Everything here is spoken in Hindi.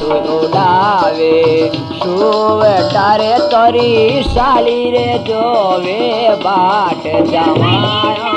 तू उड़ावे सुवेटारे तोरी साली रे जोवे बाट जमाया